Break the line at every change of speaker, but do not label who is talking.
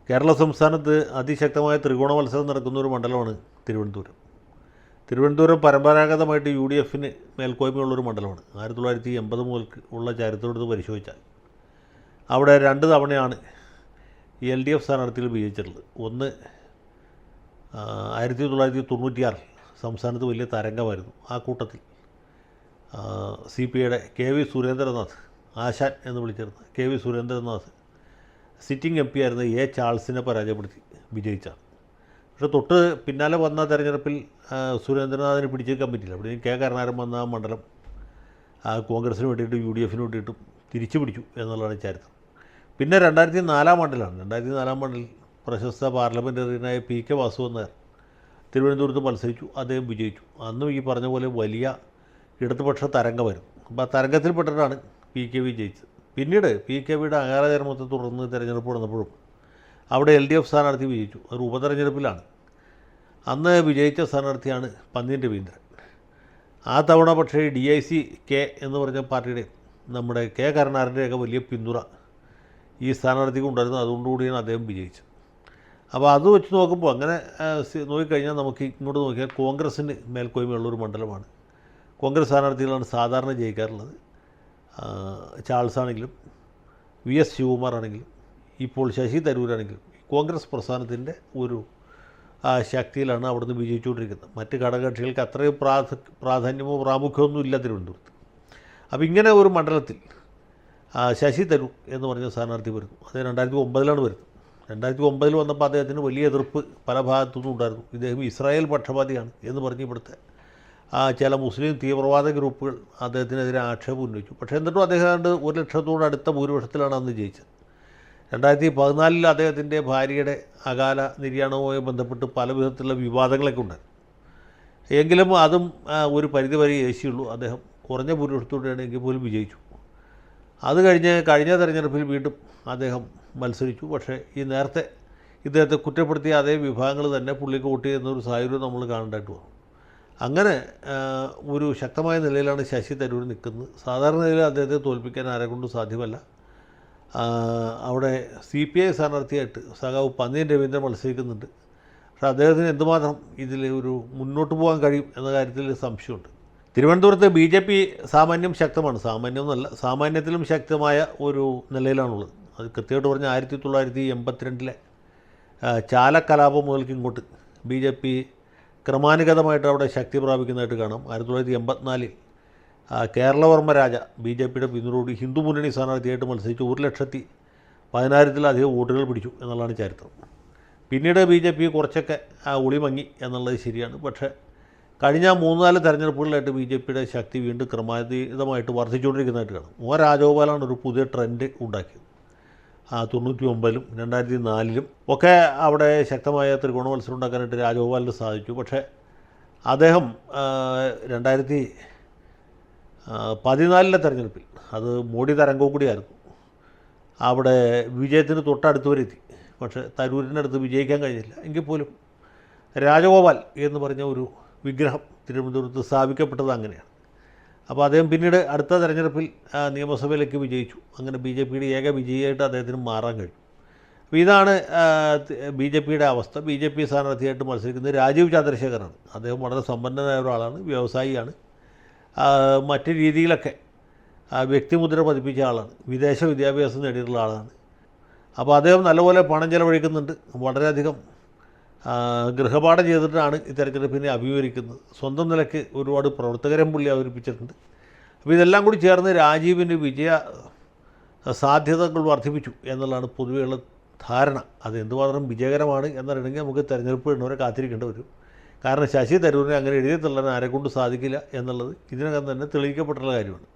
കേരള സംസ്ഥാനത്ത് അതിശക്തമായ ത്രികോണ മത്സരം നടക്കുന്ന ഒരു മണ്ഡലമാണ് തിരുവനന്തപുരം. തിരുവനന്തപുരം പരമ്പരാഗതമായിട്ട് UDFന് മേൽക്കോയ്മയുള്ളൊരു മണ്ഡലമാണ്. 1980 മുതൽ ഉള്ള ചരിത്രമെടുത്ത് പരിശോധിച്ചാൽ അവിടെ 2 തവണയാണ് LDF സ്ഥാനാർത്ഥികൾ വിജയിച്ചിട്ടുള്ളത്. ഒന്ന് 1996 സംസ്ഥാനത്ത് വലിയ തരംഗമായിരുന്നു. ആ കൂട്ടത്തിൽ CPIയുടെ KV സുരേന്ദ്രനാഥ്, ആശാൻ എന്ന് വിളിച്ചിരുന്ന KV സുരേന്ദ്രനാഥ് സിറ്റിംഗ് MP ആയിരുന്ന A ചാൾസിനെ പരാജയപ്പെടുത്തി വിജയിച്ചാണ്. പക്ഷേ തൊട്ട് പിന്നാലെ വന്ന തെരഞ്ഞെടുപ്പിൽ സുരേന്ദ്രനാഥിനെ പിടിച്ചേക്കാൻ പറ്റില്ല. അവിടെ K കരുണാകരൻ വന്ന ആ മണ്ഡലം കോൺഗ്രസിന് വേണ്ടിയിട്ടും UDFന് വേണ്ടിയിട്ടും തിരിച്ചു പിടിച്ചു എന്നുള്ളതാണ് ചരിത്രം. പിന്നെ 2004 മണ്ഡലമാണ്. 2004 മണ്ഡലം പ്രശസ്ത പാർലമെൻറ്റേറിയനായ PK വാസുദേവൻ നായർ തിരുവനന്തപുരത്ത് മത്സരിച്ചു. അദ്ദേഹം വിജയിച്ചു. അന്നും ഈ പറഞ്ഞ പോലെ വലിയ ഇടതുപക്ഷ തരംഗമായിരുന്നു. അപ്പോൾ ആ തരംഗത്തിൽപ്പെട്ടിട്ടാണ് PKV ജയിച്ചത്. പിന്നീട് PKVയുടെ അകാലചരമത്തെ തുടർന്ന് തിരഞ്ഞെടുപ്പ് നടന്നപ്പോഴും അവിടെ LDF സ്ഥാനാർത്ഥി വിജയിച്ചു. അത് ഉപതെരഞ്ഞെടുപ്പിലാണ്. അന്ന് വിജയിച്ച സ്ഥാനാർത്ഥിയാണ് പന്ന്യൻ രവീന്ദ്രൻ. ആ തവണ പക്ഷേ DIC-K എന്ന് പറഞ്ഞ പാർട്ടിയുടെ നമ്മുടെ K കരുണാകരൻ്റെയൊക്കെ വലിയ പിന്തുണ ഈ സ്ഥാനാർത്ഥിക്ക് ഉണ്ടായിരുന്നു. അതുകൊണ്ടുകൂടിയാണ് അദ്ദേഹം വിജയിച്ചത്. അപ്പോൾ അത് വെച്ച് നോക്കുമ്പോൾ അങ്ങനെ നോക്കിക്കഴിഞ്ഞാൽ നമുക്ക് ഇങ്ങോട്ട് നോക്കിയാൽ കോൺഗ്രസ്സിന് മേൽക്കോയ്മയുള്ളൊരു മണ്ഡലമാണ്. കോൺഗ്രസ് സ്ഥാനാർത്ഥികളാണ് സാധാരണ ജയിക്കാറുള്ളത്. ചാൾസ് ആണെങ്കിലും VS ശിവകുമാർ ആണെങ്കിലും ഇപ്പോൾ ശശി തരൂരാണെങ്കിലും കോൺഗ്രസ് പ്രസ്ഥാനത്തിൻ്റെ ഒരു ശക്തിയിലാണ് അവിടുന്ന് വിജയിച്ചുകൊണ്ടിരിക്കുന്നത്. മറ്റ് ഘടകകക്ഷികൾക്ക് അത്രയും പ്രാധാന്യമോ പ്രാമുഖ്യമൊന്നും ഇല്ല തിരുവനന്തപുരത്ത്. അപ്പോൾ ഇങ്ങനെ ഒരു മണ്ഡലത്തിൽ ശശി തരൂർ എന്ന് പറഞ്ഞ സ്ഥാനാർത്ഥി വരുന്നു. അത് 2009 വരുന്നത്. 2009 വന്നപ്പോൾ അദ്ദേഹത്തിന് വലിയ എതിർപ്പ് പല ഭാഗത്തുനിന്നും ഉണ്ടായിരുന്നു. ഇദ്ദേഹം ഇസ്രായേൽ പക്ഷപാതിയാണ് എന്ന് പറഞ്ഞ് ഇവിടുത്തെ ചില മുസ്ലിം തീവ്രവാദ ഗ്രൂപ്പുകൾ അദ്ദേഹത്തിനെതിരെ ആക്ഷേപം ഉന്നയിച്ചു. പക്ഷേ എന്നിട്ടും അദ്ദേഹം 1 ലക്ഷത്തോടടുത്ത ഭൂരിപക്ഷത്തിലാണ് അന്ന് ജയിച്ചത്. 2014 അദ്ദേഹത്തിൻ്റെ ഭാര്യയുടെ അകാല നിര്യാണവുമായി ബന്ധപ്പെട്ട് പല വിധത്തിലുള്ള വിവാദങ്ങളൊക്കെ ഉണ്ടായിരുന്നു. എങ്കിലും അതും ഒരു പരിധിവരെ ഏശിയുള്ളൂ. അദ്ദേഹം കുറഞ്ഞ ഭൂരിപക്ഷത്തോടെയാണ് എങ്കിൽ പോലും വിജയിച്ചു. അത് കഴിഞ്ഞ തെരഞ്ഞെടുപ്പിൽ വീണ്ടും അദ്ദേഹം മത്സരിച്ചു. പക്ഷേ ഈ നേരത്തെ ഇദ്ദേഹത്തെ കുറ്റപ്പെടുത്തിയ അതേ വിഭാഗങ്ങൾ തന്നെ പുള്ളിക്ക് വോട്ട് ചെയ്യുന്നൊരു സാഹചര്യം നമ്മൾ കാണേണ്ടതായിട്ട് വന്നു. അങ്ങനെ ഒരു ശക്തമായ നിലയിലാണ് ശശി തരൂർ നിൽക്കുന്നത്. സാധാരണ നിലയിൽ അദ്ദേഹത്തെ തോൽപ്പിക്കാൻ ആരെക്കൊണ്ടും സാധ്യമല്ല. അവിടെ CPI സ്ഥാനാർത്ഥിയായിട്ട് സഖാവ് പന്ന്യൻ രവീന്ദ്രൻ മത്സരിക്കുന്നുണ്ട്. പക്ഷേ അദ്ദേഹത്തിന് എന്തുമാത്രം ഇതിൽ ഒരു മുന്നോട്ട് പോകാൻ കഴിയും എന്ന കാര്യത്തിൽ സംശയമുണ്ട്. തിരുവനന്തപുരത്ത് BJP സാമാന്യം ശക്തമാണ്. സാമാന്യമൊന്നുമല്ല, സാമാന്യത്തിലും ശക്തമായ ഒരു നിലയിലാണുള്ളത്. അത് കൃത്യമായിട്ട് പറഞ്ഞാൽ 1982 ചാലക്കലാപം മുതൽക്ക് ഇങ്ങോട്ട് BJP ക്രമാനുഗതമായിട്ട് അവിടെ ശക്തി പ്രാപിക്കുന്നതായിട്ട് കാണാം. 1984 കേരളവർമ്മ രാജ BJPയുടെ പിന്തുണയോട് ഹിന്ദു മുന്നണി സ്ഥാനാർത്ഥിയായിട്ട് മത്സരിച്ച് 1,16,000 വോട്ടുകൾ പിടിച്ചു എന്നുള്ളതാണ് ചരിത്രം. പിന്നീട് BJP കുറച്ചൊക്കെ ഒളിമങ്ങി എന്നുള്ളത് ശരിയാണ്. പക്ഷേ കഴിഞ്ഞ 3-4 തെരഞ്ഞെടുപ്പുകളിലായിട്ട് BJPയുടെ ശക്തി വീണ്ടും ക്രമാതീതമായിട്ട് വർദ്ധിച്ചുകൊണ്ടിരിക്കുന്നതായിട്ട് കാണാം. രാജഗോപാലാണ് ഒരു പുതിയ ട്രെൻഡ് ഉണ്ടാക്കിയത്. 99-ലും 2004-ലും ഒക്കെ അവിടെ ശക്തമായ ത്രികോണ മത്സരം ഉണ്ടാക്കാനായിട്ട് രാജഗോപാലിന് സാധിച്ചു. പക്ഷേ അദ്ദേഹം 2014 തെരഞ്ഞെടുപ്പിൽ അത് മോഡി തരംഗവും കൂടിയായിരുന്നു. അവിടെ വിജയത്തിന് തൊട്ടടുത്ത് വരെ എത്തി. പക്ഷേ തരൂരിൻ്റെ അടുത്ത് വിജയിക്കാൻ കഴിഞ്ഞില്ല. എങ്കിൽ പോലും രാജഗോപാൽ എന്ന് പറഞ്ഞ ഒരു വിഗ്രഹം തിരുവനന്തപുരത്ത് സ്ഥാപിക്കപ്പെട്ടത് അങ്ങനെയാണ്. അപ്പോൾ അദ്ദേഹം പിന്നീട് അടുത്ത തെരഞ്ഞെടുപ്പിൽ നിയമസഭയിലേക്ക് വിജയിച്ചു. അങ്ങനെ BJPയുടെ ഏക വിജയിയായിട്ട് അദ്ദേഹത്തിന് മാറാൻ കഴിഞ്ഞു. അപ്പോൾ ഇതാണ് BJPയുടെ അവസ്ഥ. BJP സ്ഥാനാർത്ഥിയായിട്ട് മത്സരിക്കുന്നത് രാജീവ് ചന്ദ്രശേഖറാണ്. അദ്ദേഹം വളരെ സമ്പന്നനായ ഒരാളാണ്, വ്യവസായിയാണ്, മറ്റ് രീതിയിലൊക്കെ വ്യക്തിമുദ്ര പതിപ്പിച്ച ആളാണ്, വിദേശ വിദ്യാഭ്യാസം നേടിയിട്ടുള്ള ആളാണ്. അപ്പോൾ അദ്ദേഹം നല്ലപോലെ പണം ചെലവഴിക്കുന്നുണ്ട്. വളരെയധികം ഗൃഹപാഠം ചെയ്തിട്ടാണ് ഈ തെരഞ്ഞെടുപ്പിനെ അഭിമുഖീകരിക്കുന്നത്. സ്വന്തം നിലയ്ക്ക് ഒരുപാട് പ്രവർത്തകരും പുള്ളി അവതരിപ്പിച്ചിട്ടുണ്ട്. അപ്പോൾ ഇതെല്ലാം കൂടി ചേർന്ന് രാജീവിൻ്റെ വിജയ സാധ്യതകൾ വർദ്ധിപ്പിച്ചു എന്നുള്ളതാണ് പൊതുവെയുള്ള ധാരണ. അത് എന്തുമാത്രം വിജയകരമാണ് എന്നറിയണമെങ്കിൽ നമുക്ക് തെരഞ്ഞെടുപ്പ് എണ്ണവരെ കാത്തിരിക്കേണ്ടി വരും. കാരണം ശശി തരൂരിനെ അങ്ങനെ എഴുതി തള്ളാൻ ആരെക്കൊണ്ട് സാധിക്കില്ല എന്നുള്ളത് ഇതിനകം തന്നെ തെളിയിക്കപ്പെട്ടുള്ള കാര്യമാണ്.